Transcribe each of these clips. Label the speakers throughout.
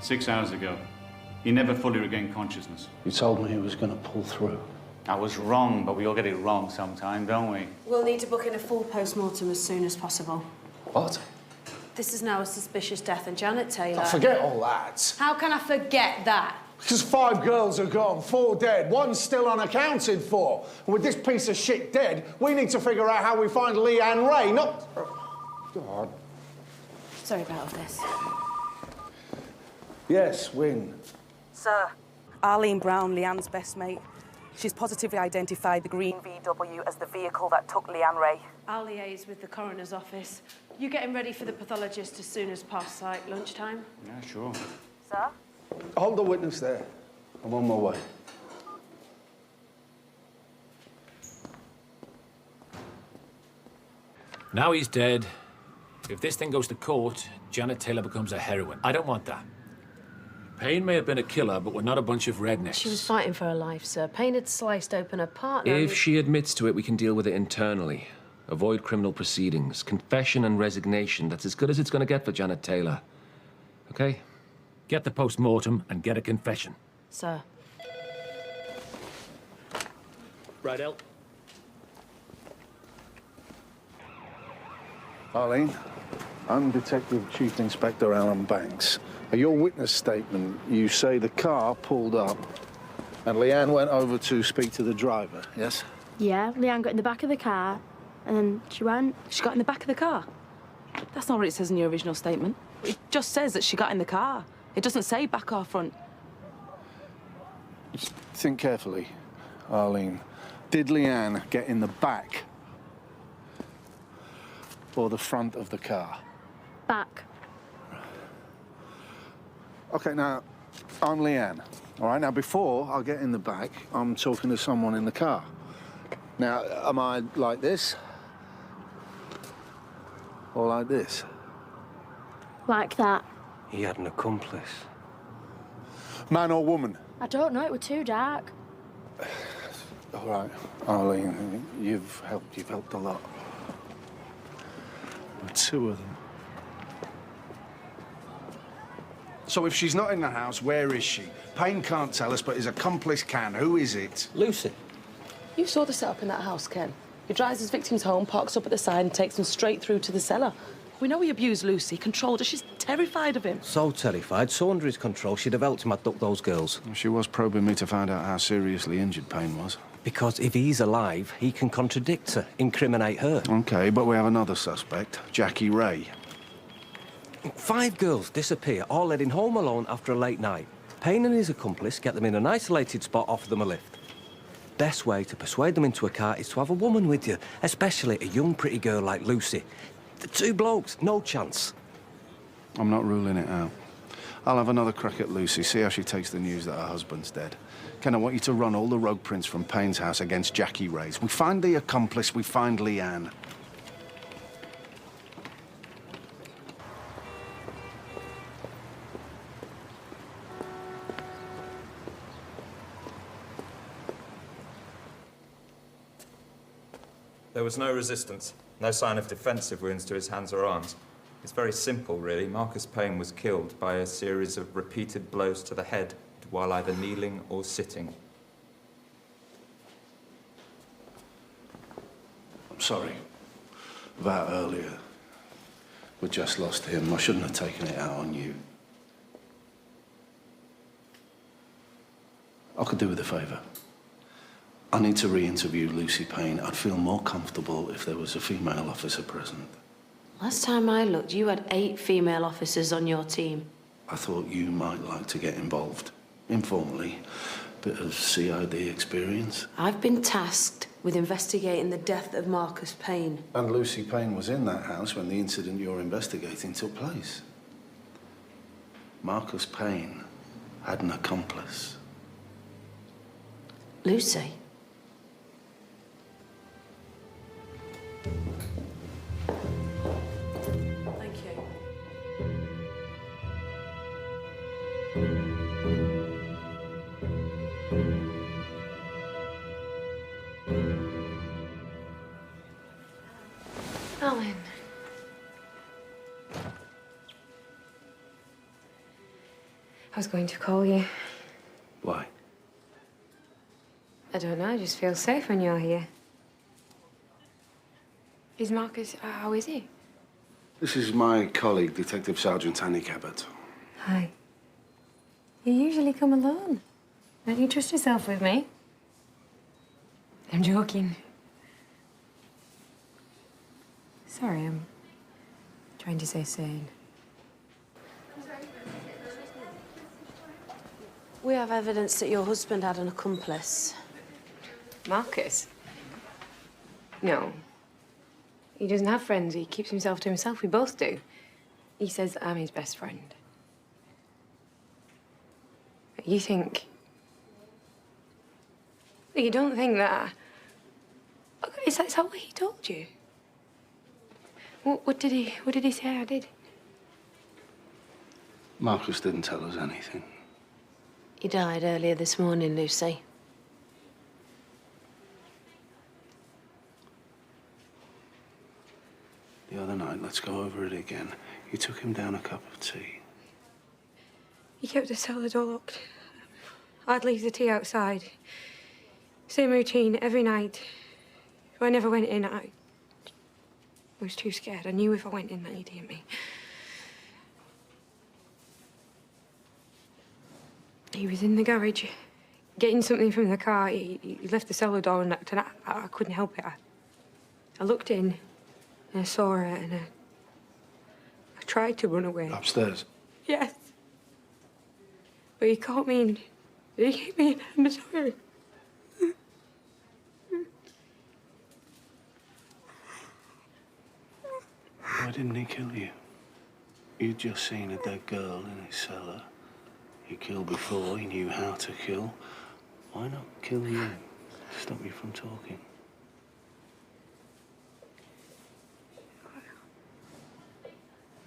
Speaker 1: 6 hours ago. He never fully regained consciousness.
Speaker 2: You told me he was going to pull through.
Speaker 1: I was wrong, but we all get it wrong sometime, don't we?
Speaker 3: We'll need to book in a full post-mortem as soon as possible.
Speaker 2: What?
Speaker 3: This is now a suspicious death, and Janet Taylor...
Speaker 2: Oh, forget all that.
Speaker 3: How can I forget that?
Speaker 2: Because 5 girls are gone, 4 dead, 1 still unaccounted for. And with this piece of shit dead, we need to figure out how we find Leanne Ray, not... God.
Speaker 3: Sorry about all this.
Speaker 2: Yes, Wynne.
Speaker 4: Sir, Arlene Brown, Leanne's best mate. She's positively identified the green VW as the vehicle that took Leanne Ray.
Speaker 3: I'll liaise with the coroner's office. You getting ready for the pathologist as soon as past, like lunchtime?
Speaker 1: Yeah, sure.
Speaker 4: Sir?
Speaker 2: Hold the witness there. I'm on my way.
Speaker 5: Now he's dead. If this thing goes to court, Janet Taylor becomes a heroine. I don't want that. Payne may have been a killer, but we're not a bunch of rednecks.
Speaker 3: She was fighting for her life, sir. Payne had sliced open her partner.
Speaker 6: If she admits to it, we can deal with it internally. Avoid criminal proceedings. Confession and resignation. That's as good as it's going to get for Janet Taylor. Okay?
Speaker 5: Get the post-mortem and get a confession.
Speaker 3: Sir.
Speaker 5: Right, El.
Speaker 2: Arlene, I'm Detective Chief Inspector Alan Banks. Your witness statement, you say the car pulled up and Leanne went over to speak to the driver, yes?
Speaker 7: Yeah, Leanne got in the back of the car and then she went.
Speaker 4: She got in the back of the car? That's not what it says in your original statement. It just says that she got in the car. It doesn't say back or front.
Speaker 2: Just think carefully, Arlene. Did Leanne get in the back or the front of the car?
Speaker 7: Back.
Speaker 2: OK, now, I'm Leanne, all right? Now, before I get in the back, I'm talking to someone in the car. Now, am I like this? Or like this?
Speaker 7: Like that.
Speaker 6: He had an accomplice.
Speaker 2: Man or woman?
Speaker 7: I don't know, it was too dark.
Speaker 2: All right, Arlene, you've helped a lot. 2 of them. So if she's not in the house, where is she? Payne can't tell us, but his accomplice can. Who is it?
Speaker 6: Lucy.
Speaker 4: You saw the setup in that house, Ken. He drives his victims home, parks up at the side and takes them straight through to the cellar. We know he abused Lucy, controlled her. She's terrified of him.
Speaker 8: So terrified, so under his control, she'd have helped him abduct those girls.
Speaker 2: She was probing me to find out how seriously injured Payne was.
Speaker 8: Because if he's alive, he can contradict her, incriminate her.
Speaker 2: OK, but we have another suspect, Jackie Ray.
Speaker 8: 5 girls disappear, all heading home alone after a late night. Payne and his accomplice get them in an isolated spot, offer them a lift. Best way to persuade them into a car is to have a woman with you, especially a young, pretty girl like Lucy. The 2 blokes, no chance.
Speaker 2: I'm not ruling it out. I'll have another crack at Lucy, see how she takes the news that her husband's dead. Ken, I want you to run all the rogue prints from Payne's house against Jackie Ray's. We find the accomplice, we find Leanne.
Speaker 9: There was no resistance, no sign of defensive wounds to his hands or arms. It's very simple, really. Marcus Payne was killed by a series of repeated blows to the head while either kneeling or sitting.
Speaker 2: I'm sorry about earlier. We just lost him. I shouldn't have taken it out on you. I could do with a favour. I need to re-interview Lucy Payne. I'd feel more comfortable if there was a female officer present.
Speaker 3: Last time I looked, you had 8 female officers on your team.
Speaker 2: I thought you might like to get involved. Informally. Bit of CID experience.
Speaker 3: I've been tasked with investigating the death of Marcus Payne.
Speaker 2: And Lucy Payne was in that house when the incident you're investigating took place. Marcus Payne had an accomplice.
Speaker 3: Lucy? Thank you. Alan.
Speaker 10: was going to call you.
Speaker 2: Why?
Speaker 10: I don't know, I just feel safe when you're here. Is Marcus... how is he?
Speaker 2: This is my colleague, Detective Sergeant Annie Cabot.
Speaker 10: Hi. You usually come alone. Don't you trust yourself with me? I'm joking. Sorry, I'm trying to stay sane.
Speaker 3: We have evidence that your husband had an accomplice.
Speaker 10: Marcus? No. He doesn't have friends. He keeps himself to himself. We both do. He says I'm his best friend. You think... You don't think that... Is that what he told you? What did he say I did?
Speaker 2: Marcus didn't tell us anything.
Speaker 3: He died earlier this morning, Lucy.
Speaker 2: The other night, let's go over it again. You took him down a cup of tea.
Speaker 10: He kept the cellar door locked. I'd leave the tea outside. Same routine every night. If I never went in, I was too scared. I knew if I went in that he'd hear me. He was in the garage, getting something from the car. He left the cellar door unlocked, and I couldn't help it. I looked in, and I saw her, and I tried to run away.
Speaker 2: Upstairs?
Speaker 10: Yes. But he caught me and he gave me an hand. Sorry.
Speaker 2: Why didn't he kill you? You'd just seen a dead girl in his cellar. He killed before, he knew how to kill. Why not kill you? Stop you from talking.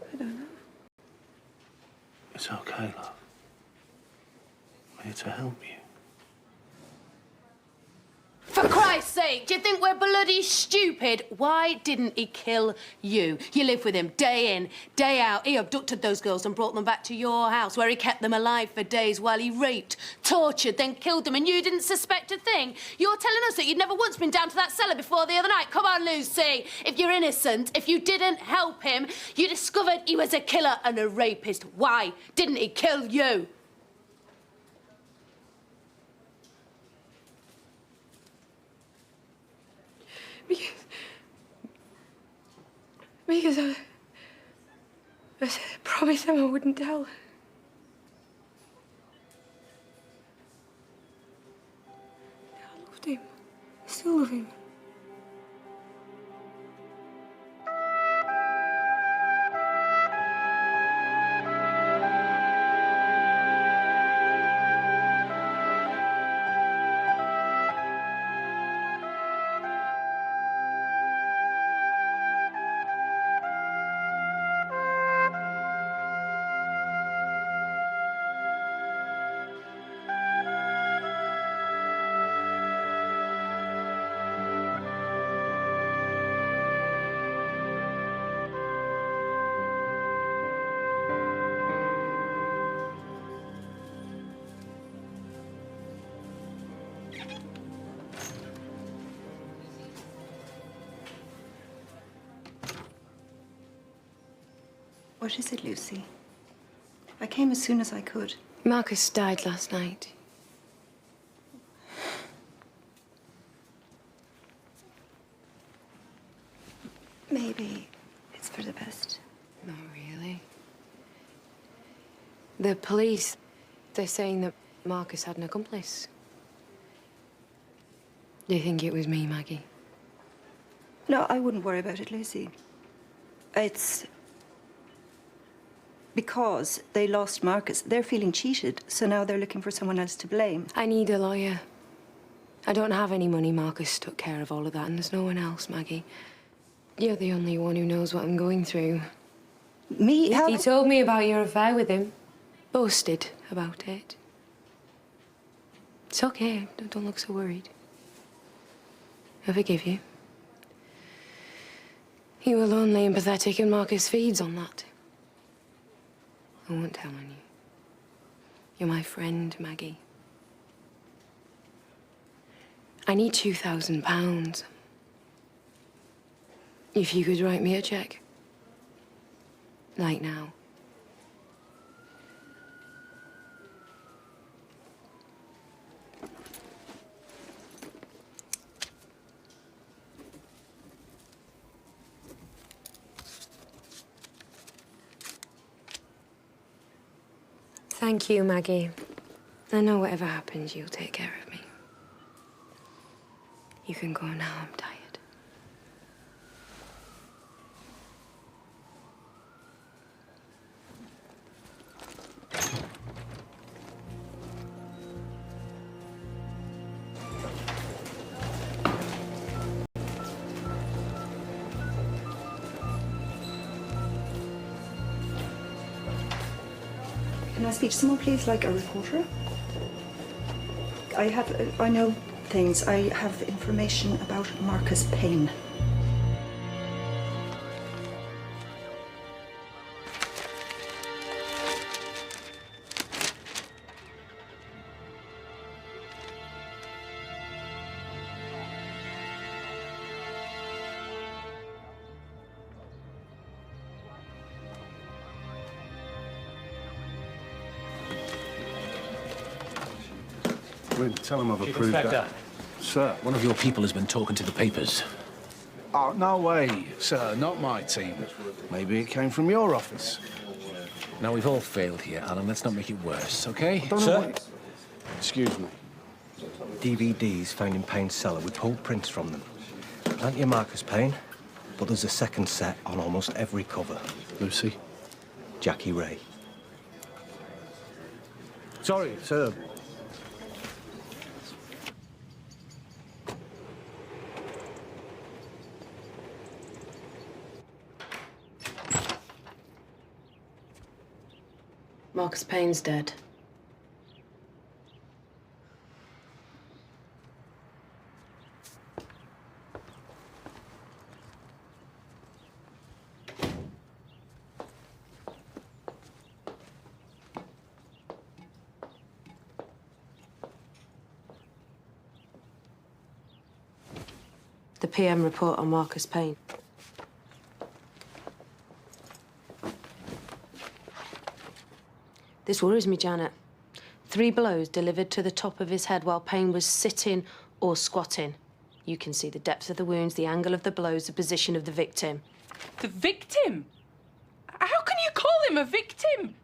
Speaker 10: I don't know.
Speaker 2: It's okay, love. I'm here to help you.
Speaker 3: For Christ's sake, do you think we're bloody stupid? Why didn't he kill you? You lived with him day in, day out. He abducted those girls and brought them back to your house, where he kept them alive for days while he raped, tortured, then killed them, and you didn't suspect a thing? You're telling us that you'd never once been down to that cellar before the other night. Come on, Lucy. If you're innocent, if you didn't help him, you discovered he was a killer and a rapist. Why didn't he kill you?
Speaker 10: Because I promised him I wouldn't tell. I loved him. I still love him.
Speaker 11: What is it, Lucy? I came as soon as I could.
Speaker 10: Marcus died last night.
Speaker 11: Maybe it's for the best.
Speaker 10: Not really. The police, they're saying that Marcus had an accomplice. Do you think it was me, Maggie?
Speaker 11: No, I wouldn't worry about it, Lucy. It's because they lost Marcus. They're feeling cheated, so now they're looking for someone else to blame.
Speaker 10: I need a lawyer. I don't have any money. Marcus took care of all of that, and there's no one else, Maggie. You're the only one who knows what I'm going through.
Speaker 11: Me?
Speaker 10: He told me about your affair with him. Boasted about it. It's okay. Don't look so worried. I forgive you. You were lonely and pathetic, and Marcus feeds on that. I won't tell on you. You're my friend, Maggie. I need £2,000. If you could write me a cheque. Like now. Thank you, Maggie. I know whatever happens, you'll take care of me. You can go now, I'm tired.
Speaker 11: Can I speak to someone, please, like a reporter? I know things. I have information about Marcus Payne.
Speaker 2: Tell him I've
Speaker 5: Chief
Speaker 2: approved
Speaker 5: Inspector.
Speaker 2: that. Sir.
Speaker 5: One of your people has been talking to the papers.
Speaker 2: Oh, no way, sir. Not my team. Maybe it came from your office.
Speaker 5: Now, we've all failed here, Alan. Let's not make it worse, okay?
Speaker 2: I don't know what... Excuse me.
Speaker 8: DVDs found in Payne's cellar with pulled prints from them. Plenty of Marcus Payne, but there's a second set on almost every cover.
Speaker 2: Lucy?
Speaker 8: Jackie Ray.
Speaker 2: Sorry, sir.
Speaker 3: Marcus Payne's dead. The PM report on Marcus Payne. This worries me, Janet. 3 blows delivered to the top of his head while Payne was sitting or squatting. You can see the depth of the wounds, the angle of the blows, the position of the victim.
Speaker 12: The victim? How can you call him a victim?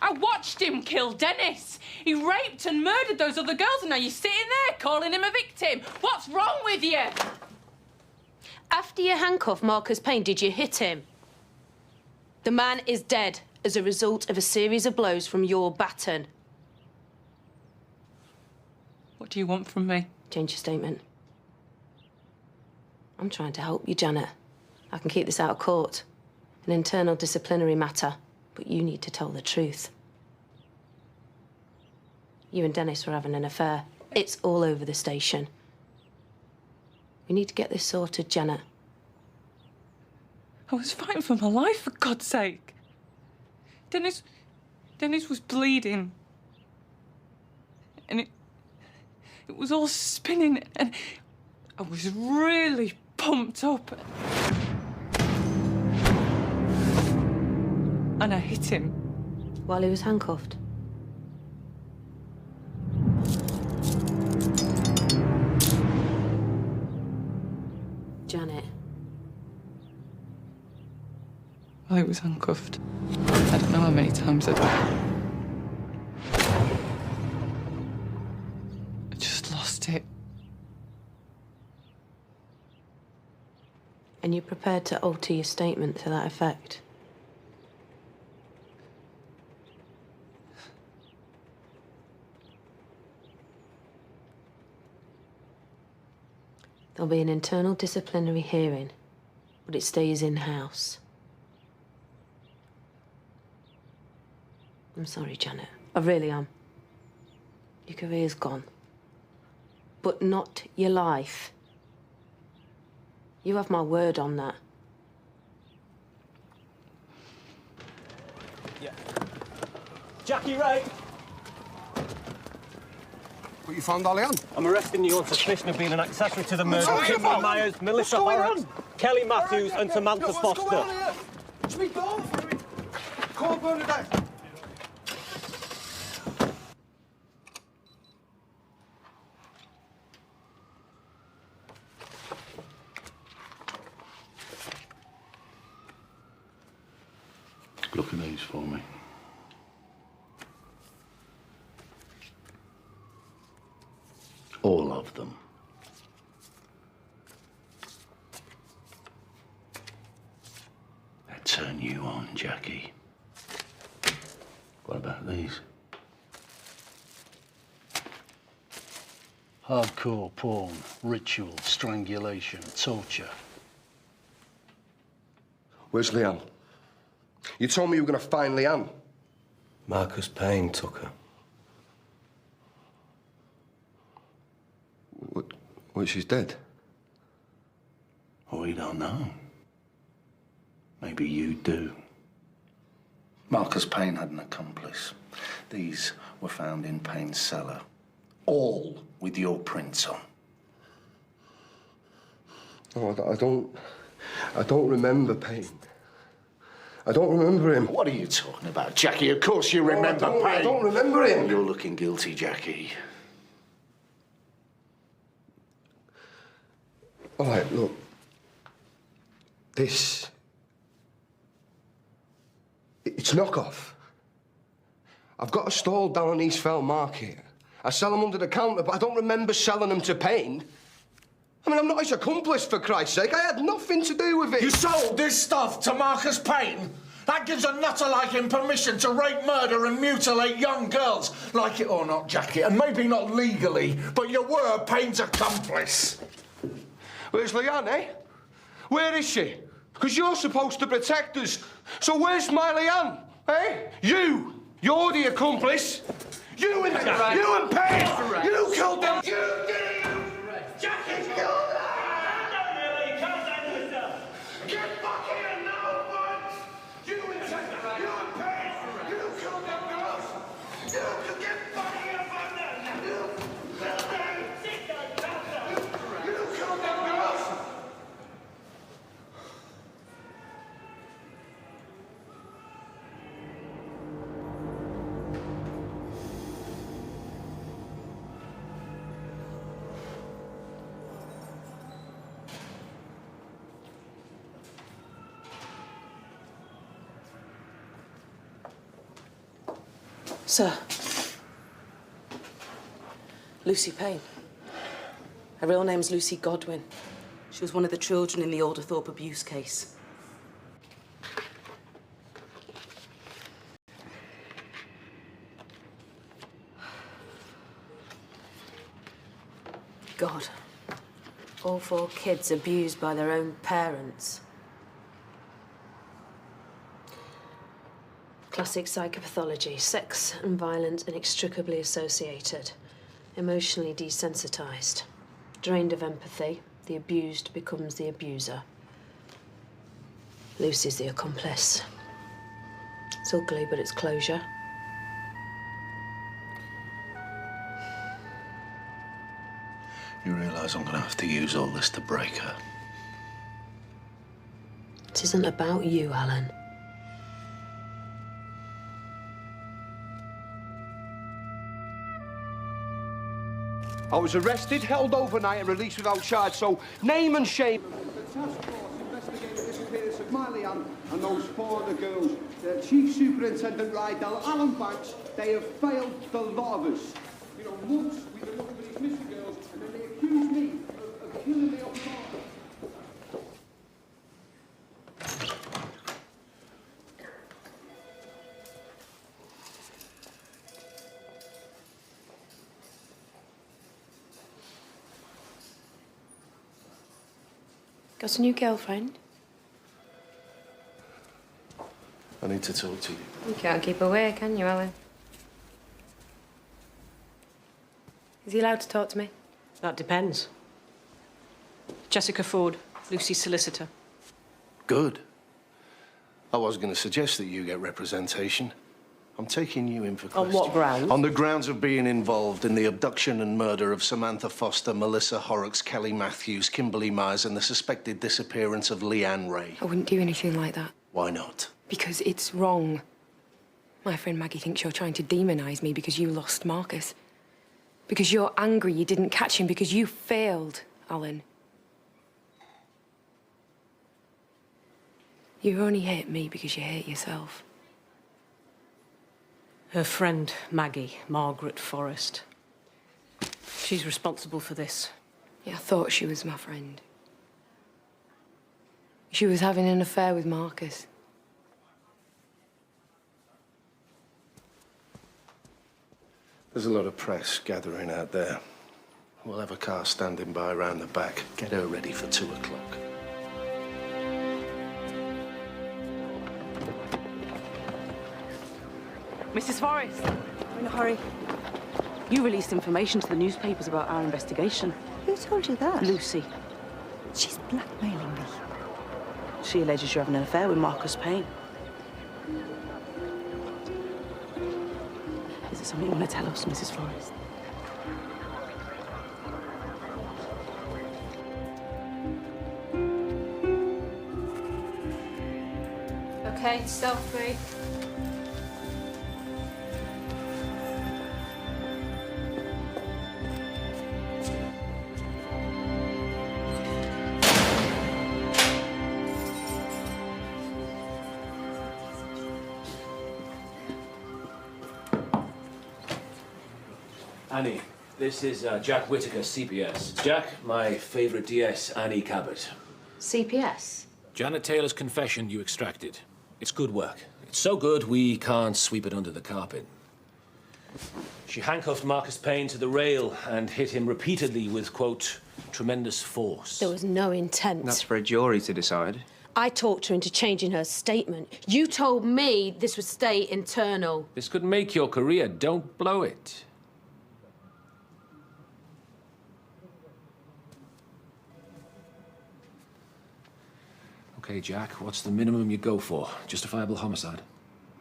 Speaker 12: I watched him kill Dennis. He raped and murdered those other girls, and now you're sitting there calling him a victim. What's wrong with you?
Speaker 3: After you handcuffed Marcus Payne, did you hit him? The man is dead as a result of a series of blows from your baton.
Speaker 12: What do you want from me?
Speaker 3: Change your statement. I'm trying to help you, Janet. I can keep this out of court. An internal disciplinary matter, but you need to tell the truth. You and Dennis were having an affair. It's all over the station. We need to get this sorted, Janet.
Speaker 12: I was fighting for my life, for God's sake. Dennis was bleeding. And it was all spinning, and I was really pumped up. And I hit him.
Speaker 3: While he was handcuffed? Janet.
Speaker 12: While he was handcuffed. I don't know how many times I just lost it.
Speaker 3: And you're prepared to alter your statement to that effect? There'll be an internal disciplinary hearing, but it stays in-house. I'm sorry, Janet. I really am. Your career's gone. But not your life. You have my word on that.
Speaker 8: Yeah. Jackie Ray!
Speaker 2: What, you found Ollie Ann?
Speaker 8: I'm arresting you on suspicion of being an accessory to the murder of Kimberly Myers, Melissa Horrocks, Kelly Matthews and Samantha Foster.
Speaker 2: It's me, Dom. Call Bernadette. Look at these for me. All of them. They turn you on, Jackie. What about these? Hardcore porn, ritual, strangulation, torture.
Speaker 13: Where's Leanne? You told me you were going to find Leanne.
Speaker 8: Marcus Payne took her.
Speaker 13: What, she's dead?
Speaker 2: We don't know. Maybe you do. Marcus Payne had an accomplice. These were found in Payne's cellar. All with your prints on.
Speaker 13: Oh, I don't remember Payne. I don't remember him.
Speaker 2: What are you talking about, Jackie? Of course you remember Payne.
Speaker 13: I don't remember him.
Speaker 2: You're looking guilty, Jackie.
Speaker 13: All right, look. This... It's knockoff. I've got a stall down on East Fell Market. I sell them under the counter, but I don't remember selling them to Payne. I mean, I'm not his accomplice, for Christ's sake. I had nothing to do with it.
Speaker 14: You sold this stuff to Marcus Payne? That gives a nutter like him permission to rape, murder and mutilate young girls. Like it or not, Jackie, and maybe not legally, but you were Payne's accomplice.
Speaker 13: Where's Leanne, eh? Where is she? Because you're supposed to protect us. So where's my Leanne, eh? You're the accomplice. You and Payne. You killed them. You did it. Jackie killed them. Get back here now, bud. You and Payne. You killed them girls. You can get back here, bud. You killed them. You killed them girls.
Speaker 4: Sir. Lucy Payne. Her real name's Lucy Godwin. She was one of the children in the Alderthorpe abuse case.
Speaker 3: God. All 4 kids abused by their own parents. Classic psychopathology. Sex and violence inextricably associated. Emotionally desensitized. Drained of empathy, the abused becomes the abuser. Lucy's the accomplice. It's ugly, but it's closure.
Speaker 2: You realise I'm going to have to use all this to break her?
Speaker 3: It isn't about you, Alan.
Speaker 13: I was arrested, held overnight and released without charge, so name and shame.
Speaker 15: The task force investigated the disappearance of Miley Ann and those 4 other girls. The Chief Superintendent Rydell, Alan Banks, they have failed the lot of us. You know, once we've been looking for these missing girls and then they accuse me of killing the old father.
Speaker 3: Got a new girlfriend?
Speaker 2: I need to talk to you.
Speaker 10: You can't keep away, can you, Alan? Is he allowed to talk to me?
Speaker 4: That depends. Jessica Ford, Lucy's solicitor.
Speaker 2: Good. I was going to suggest that you get representation. I'm taking you in for
Speaker 4: On
Speaker 2: questioning.
Speaker 4: what grounds?
Speaker 2: On the grounds of being involved in the abduction and murder of Samantha Foster, Melissa Horrocks, Kelly Matthews, Kimberly Myers, and the suspected disappearance of Leanne Ray.
Speaker 16: I wouldn't do anything like that.
Speaker 2: Why not?
Speaker 16: Because it's wrong. My friend Maggie thinks you're trying to demonise me because you lost Marcus. Because you're angry you didn't catch him because you failed, Alan. You only hate me because you hate yourself.
Speaker 4: Her friend, Maggie, Margaret Forrest. She's responsible for this.
Speaker 16: Yeah, I thought she was my friend. She was having an affair with Marcus.
Speaker 2: There's a lot of press gathering out there. We'll have a car standing by around the back. Get her ready for 2 o'clock.
Speaker 4: Mrs. Forrest, I'm in a hurry. You released information to the newspapers about our investigation.
Speaker 11: Who told you that?
Speaker 4: Lucy.
Speaker 11: She's blackmailing me.
Speaker 4: She alleges you're having an affair with Marcus Payne. Is there something you want to tell us, Mrs. Forrest?
Speaker 3: Okay, selfie.
Speaker 5: Annie, this is Jack Whittaker, CPS. Jack, my favourite DS, Annie Cabot.
Speaker 3: CPS?
Speaker 5: Janet Taylor's confession you extracted. It's good work. It's so good we can't sweep it under the carpet. She handcuffed Marcus Payne to the rail and hit him repeatedly with, quote, tremendous force.
Speaker 3: There was no intent.
Speaker 17: That's for a jury to decide.
Speaker 3: I talked her into changing her statement. You told me this would stay internal.
Speaker 5: This could make your career. Don't blow it. Okay, Jack, what's the minimum you go for? Justifiable homicide?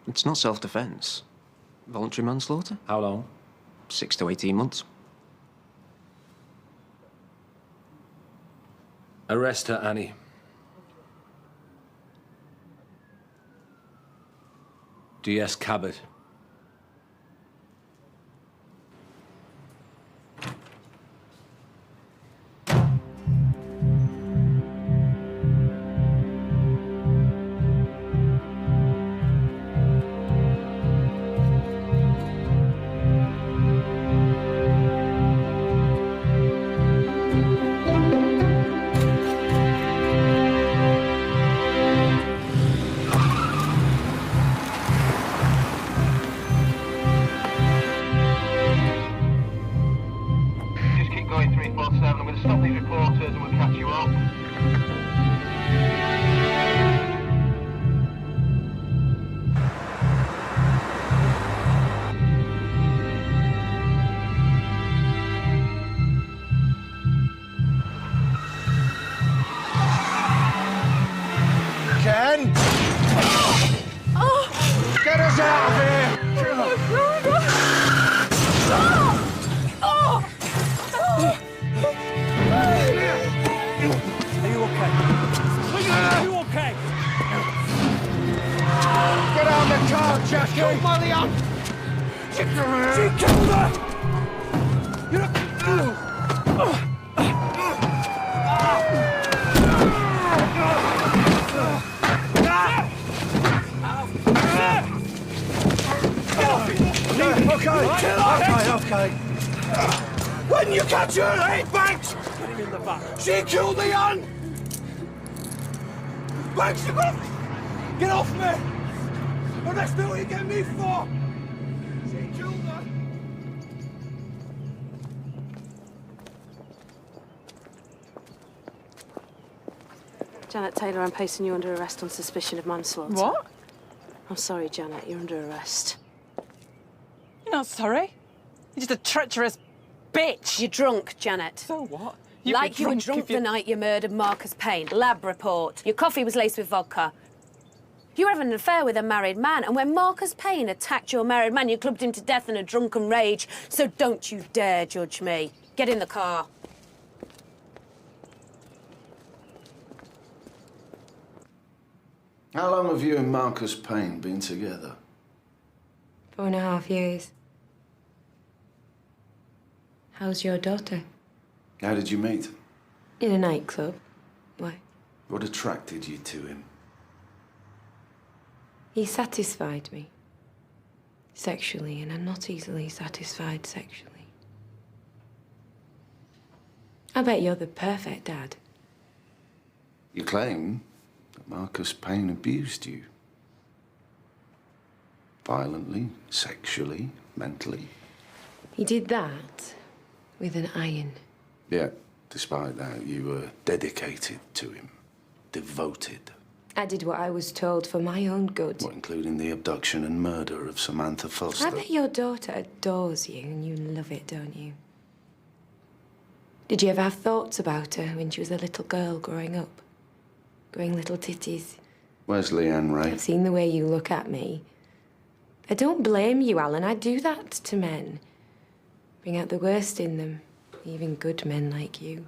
Speaker 17: It's not self-defense. Voluntary manslaughter?
Speaker 5: How long?
Speaker 17: 6 to 18 months.
Speaker 5: Arrest her, Annie. DS Cabot.
Speaker 13: When you catch her, eh, Banks? Get him in the back. She killed Leanne! Banks, you got... Get off me! Well, that's not what you get me for! She killed her!
Speaker 3: Janet Taylor, I'm placing you under arrest on suspicion of manslaughter.
Speaker 12: What?
Speaker 3: I'm sorry, Janet, you're under arrest.
Speaker 12: You're not sorry. You're just a treacherous bitch.
Speaker 3: You're drunk, Janet.
Speaker 12: So what?
Speaker 3: Like you were drunk the night you murdered Marcus Payne. Lab report. Your coffee was laced with vodka. You were having an affair with a married man, and when Marcus Payne attacked your married man, you clubbed him to death in a drunken rage. So don't you dare judge me. Get in the car.
Speaker 2: How long have you and Marcus Payne been together?
Speaker 16: 4.5 years. How's your daughter?
Speaker 2: How did you meet?
Speaker 16: In a nightclub. Why?
Speaker 2: What attracted you to him?
Speaker 16: He satisfied me. Sexually, and I'm not easily satisfied sexually. I bet you're the perfect dad.
Speaker 2: You claim that Marcus Payne abused you. Violently, sexually, mentally.
Speaker 16: He did that with an iron.
Speaker 2: Yet, despite that, you were dedicated to him. Devoted.
Speaker 16: I did what I was told for my own good.
Speaker 2: What, including the abduction and murder of Samantha Foster?
Speaker 16: I bet your daughter adores you and you love it, don't you? Did you ever have thoughts about her when she was a little girl growing up? Growing little titties?
Speaker 2: Where's Leanne Ray?
Speaker 16: I've seen the way you look at me. I don't blame you, Alan. I do that to men. Bring out the worst in them, even good men like you.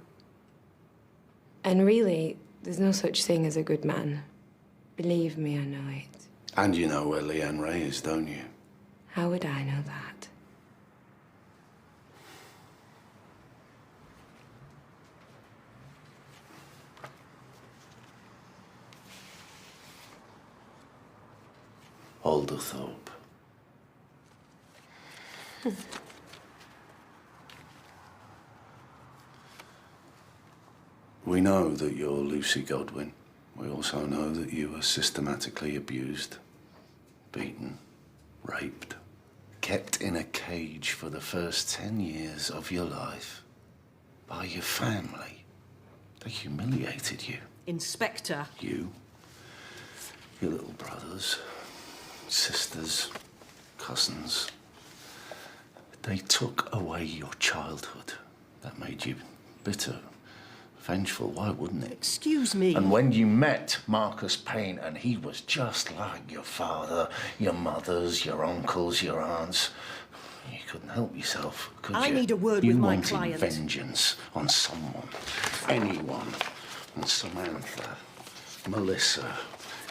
Speaker 16: And really, there's no such thing as a good man. Believe me, I know it.
Speaker 2: And you know where Leanne Ray is, don't you?
Speaker 16: How would I know that?
Speaker 2: Alderthorpe. We know that you're Lucy Godwin. We also know that you were systematically abused, beaten, raped, kept in a cage for the first 10 years of your life by your family. They humiliated you.
Speaker 18: Inspector.
Speaker 2: You, your little brothers, sisters, cousins. They took away your childhood. That made you bitter, vengeful. Why wouldn't it?
Speaker 18: Excuse me.
Speaker 2: And when you met Marcus Payne, and he was just like your father, your mothers, your uncles, your aunts, you couldn't help yourself, could you?
Speaker 18: I need a word with my client.
Speaker 2: You wanted vengeance on someone, anyone, on Samantha, Melissa,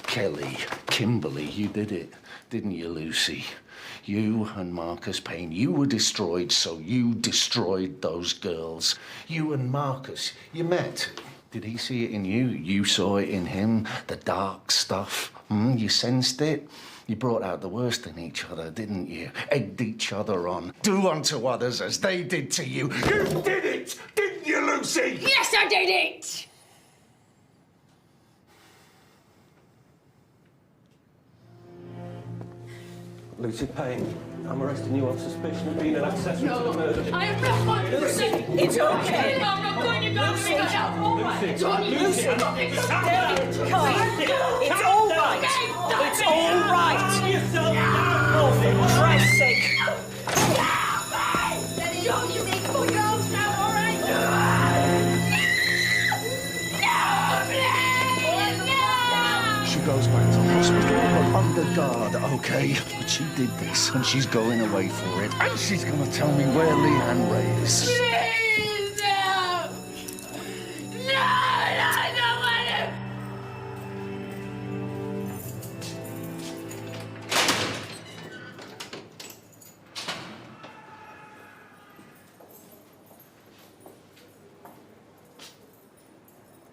Speaker 2: Kelly, Kimberly. You did it, didn't you, Lucy? You and Marcus Payne, you were destroyed, so you destroyed those girls. You and Marcus, you met. Did he see it in you? You saw it in him, the dark stuff. You sensed it. You brought out the worst in each other, didn't you? Egged each other on. Do unto others as they did to you. You did it, didn't you, Lucy?
Speaker 3: Yes, I did it!
Speaker 8: Lucy Payne, I'm arresting you on suspicion of being an accessory to the murder.
Speaker 3: I am not going to Lucy.
Speaker 18: It's okay.
Speaker 3: I'm not going to go to the house. All right.
Speaker 18: Lucy, David, come. It's all right. It's all right. Oh, for Christ's sake.
Speaker 3: Don't you think for girls now, all right?
Speaker 2: She goes back to hospital, but under guard, okay? But she did this, and she's going away for it. And she's gonna tell me where Leanne Ray is.
Speaker 3: Please, no! No, I don't want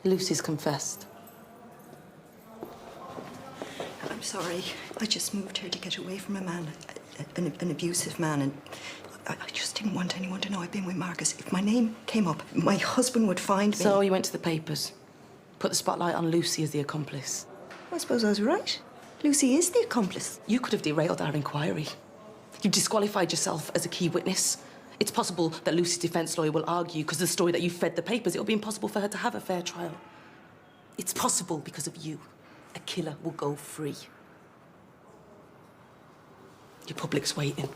Speaker 3: to...
Speaker 4: Lucy's confessed.
Speaker 11: I'm sorry. I just moved here to get away from a man, an abusive man, and I just didn't want anyone to know I'd been with Marcus. If my name came up, my husband would find me.
Speaker 4: So you went to the papers, put the spotlight on Lucy as the accomplice.
Speaker 11: I suppose I was right. Lucy is the accomplice.
Speaker 4: You could have derailed our inquiry. You disqualified yourself as a key witness. It's possible that Lucy's defence lawyer will argue because of the story that you fed the papers, it'll be impossible for her to have a fair trial. It's possible because of you. A killer will go free. Your public's waiting.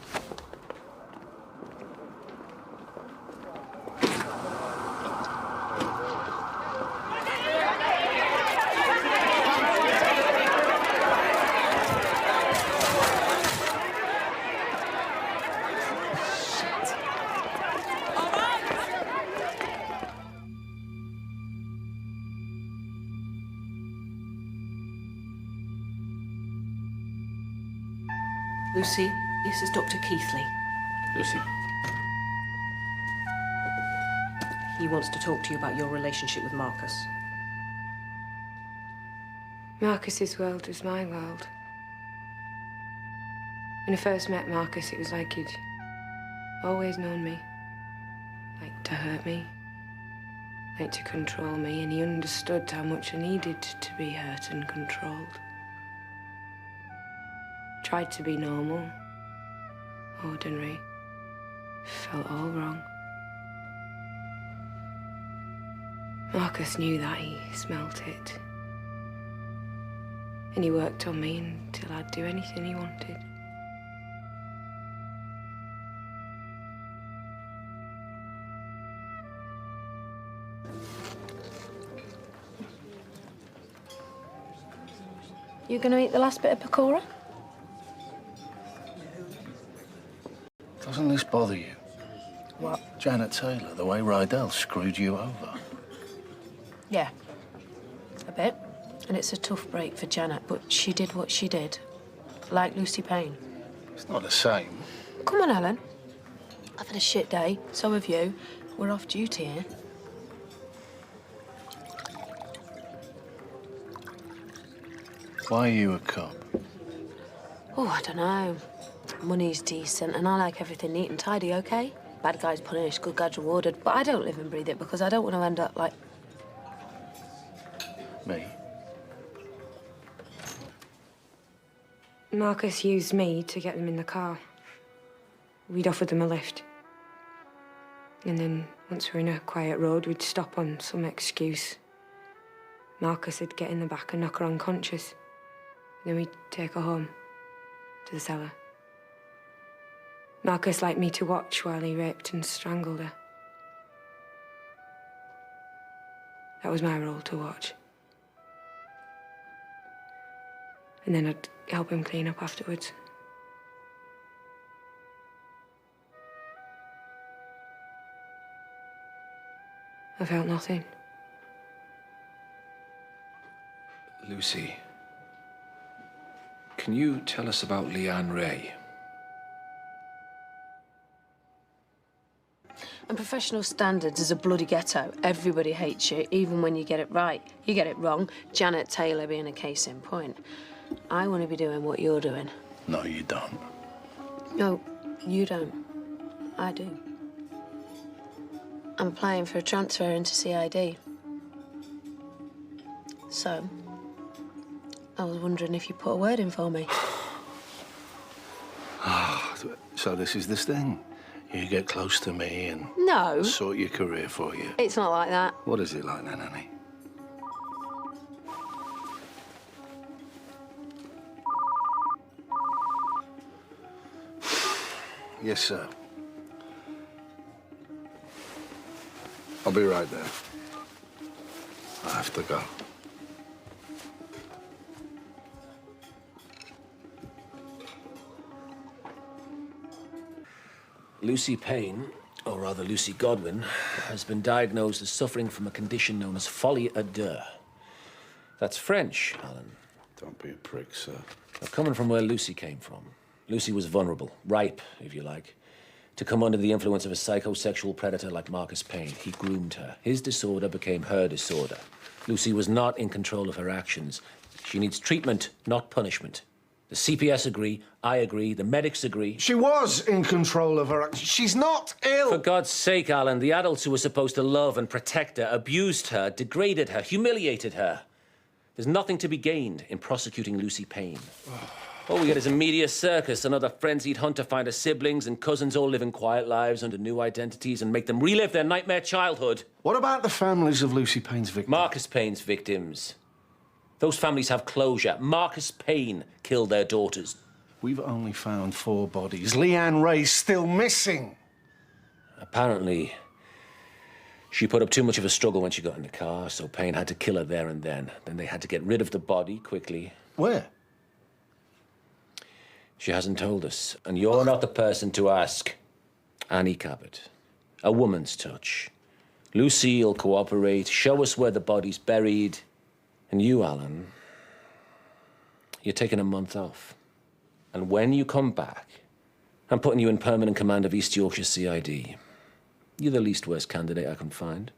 Speaker 4: Lucy, this is Dr. Keithley.
Speaker 6: Lucy.
Speaker 4: He wants to talk to you about your relationship with Marcus.
Speaker 16: Marcus's world was my world. When I first met Marcus, it was like he'd always known me. Like to hurt me. Like to control me, and he understood how much I needed to be hurt and controlled. Tried to be normal, ordinary. Felt all wrong. Marcus knew that, he smelt it. And he worked on me until I'd do anything he wanted.
Speaker 7: You gonna eat the last bit of pakora?
Speaker 2: Doesn't this bother you?
Speaker 7: What?
Speaker 2: Janet Taylor, the way Rydell screwed you over.
Speaker 3: Yeah, a bit. And it's a tough break for Janet, but she did what she did. Like Lucy Payne.
Speaker 2: It's not the same.
Speaker 3: Come on, Ellen. I've had a shit day, so have you. We're off duty here.
Speaker 2: Why are you a cop?
Speaker 3: Oh, I don't know. Money's decent, and I like everything neat and tidy, OK? Bad guys punished, good guys rewarded. But I don't live and breathe it because I don't want to end up like...
Speaker 2: Me?
Speaker 16: Marcus used me to get them in the car. We'd offered them a lift. And then, once we're in a quiet road, we'd stop on some excuse. Marcus would get in the back and knock her unconscious. Then we'd take her home, to the cellar. Marcus liked me to watch while he raped and strangled her. That was my role, to watch. And then I'd help him clean up afterwards. I felt nothing.
Speaker 6: Lucy, can you tell us about Leanne Ray?
Speaker 3: And professional standards is a bloody ghetto. Everybody hates you, even when you get it right. You get it wrong, Janet Taylor being a case in point. I want to be doing what you're doing.
Speaker 2: No, you don't.
Speaker 3: No, you don't. I do. I'm applying for a transfer into CID. So, I was wondering if you put a word in for me.
Speaker 2: So this is the sting. You get close to me and...
Speaker 3: No.
Speaker 2: Sort your career for you.
Speaker 3: It's not like that.
Speaker 2: What is it like then, Annie? Yes, sir. I'll be right there. I have to go.
Speaker 5: Lucy Payne, or rather Lucy Godwin, has been diagnosed as suffering from a condition known as folie à deux. That's French, Alan.
Speaker 2: Don't be a prick, sir.
Speaker 5: Now, coming from where Lucy came from, Lucy was vulnerable, ripe, if you like, to come under the influence of a psychosexual predator like Marcus Payne. He groomed her. His disorder became her disorder. Lucy was not in control of her actions. She needs treatment, not punishment. The CPS agree, I agree, the medics agree.
Speaker 2: She was in control of her actions. She's not ill!
Speaker 5: For God's sake, Alan, the adults who were supposed to love and protect her abused her, degraded her, humiliated her. There's nothing to be gained in prosecuting Lucy Payne. All we get is a media circus, another frenzied hunt to find her siblings and cousins all living quiet lives under new identities and make them relive their nightmare childhood.
Speaker 2: What about the families of Lucy Payne's victims?
Speaker 5: Marcus Payne's victims. Those families have closure. Marcus Payne killed their daughters.
Speaker 2: We've only found 4 bodies. Leanne Ray's still missing.
Speaker 5: Apparently, she put up too much of a struggle when she got in the car, so Payne had to kill her there and then. Then they had to get rid of the body quickly.
Speaker 2: Where?
Speaker 5: She hasn't told us, and you're not the person to ask. Annie Cabot. A woman's touch. Lucy'll cooperate, show us where the body's buried. And you, Alan, you're taking a month off. And when you come back, I'm putting you in permanent command of East Yorkshire CID. You're the least worst candidate I can find.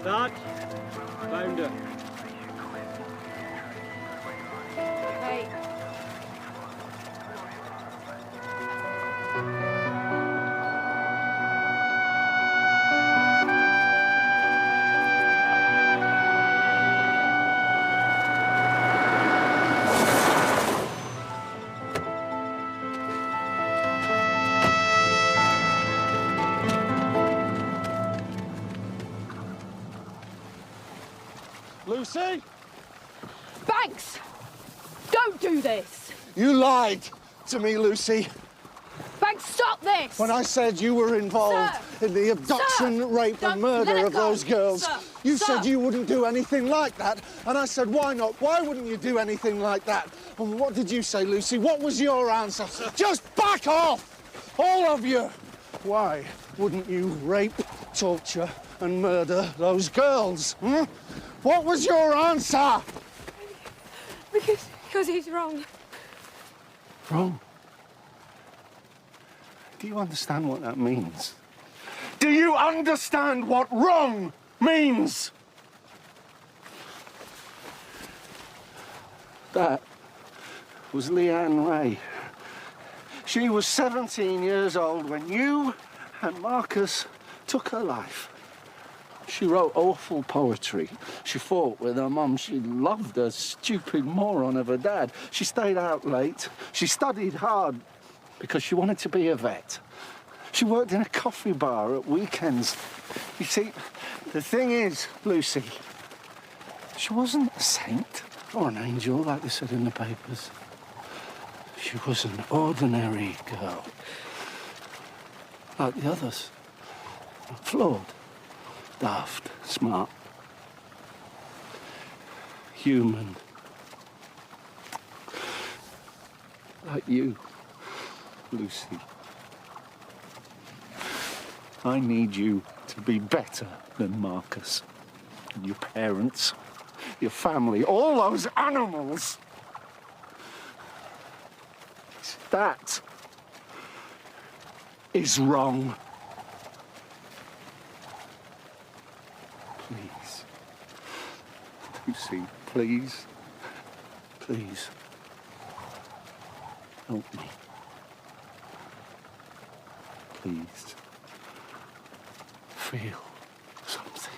Speaker 15: Dad, found her.
Speaker 3: Hey.
Speaker 13: Lucy?
Speaker 7: Banks! Don't do this!
Speaker 13: You lied to me, Lucy.
Speaker 7: Banks, stop this!
Speaker 13: When I said you were involved in the abduction, rape and murder of those girls, you said you wouldn't do anything like that. And I said, why not? Why wouldn't you do anything like that? And what did you say, Lucy? What was your answer? Just back off! All of you! Why wouldn't you rape, torture and murder those girls? Hmm? What was your answer?
Speaker 10: Because he's wrong.
Speaker 2: Wrong? Do you understand what that means? Do you understand what wrong means? That was Leanne Ray. She was 17 years old when you and Marcus took her life. She wrote awful poetry. She fought with her mum. She loved her stupid moron of a dad. She stayed out late. She studied hard because she wanted to be a vet. She worked in a coffee bar at weekends. You see, the thing is, Lucy, she wasn't a saint or an angel, like they said in the papers. She was an ordinary girl, like the others. Flawed, daft, smart, human. Like you, Lucy. I need you to be better than Marcus. And your parents, your family, all those animals. That is wrong. Please. Lucy, please. Please. Help me. feel something.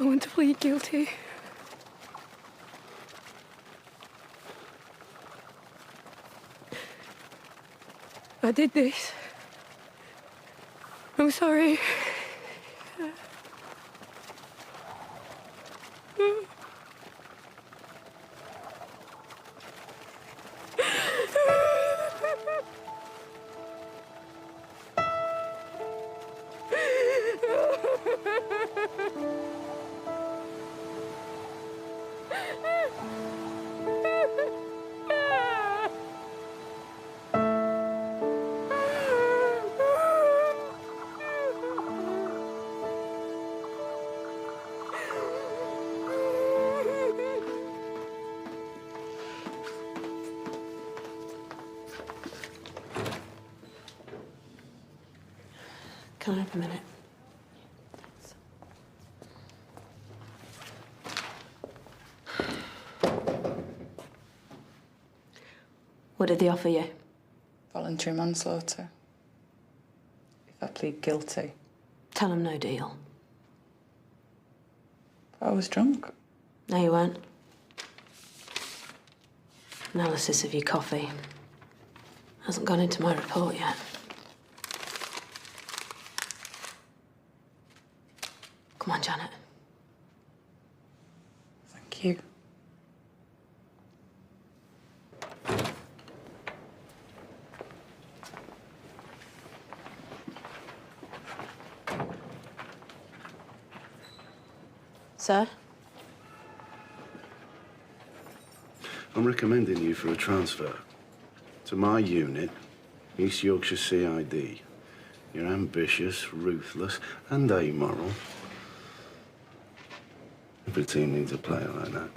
Speaker 10: I want to plead guilty. I did this. I'm sorry.
Speaker 3: Can I have a minute? What did they offer you?
Speaker 12: Voluntary manslaughter. If I plead guilty.
Speaker 3: Tell them no deal.
Speaker 12: I was drunk.
Speaker 3: No, you weren't. Analysis of your coffee hasn't gone into my report yet. Come on, Janet.
Speaker 12: Thank you.
Speaker 3: Sir?
Speaker 2: I'm recommending you for a transfer to my unit, East Yorkshire CID. You're ambitious, ruthless, and amoral. Every team needs a player like that.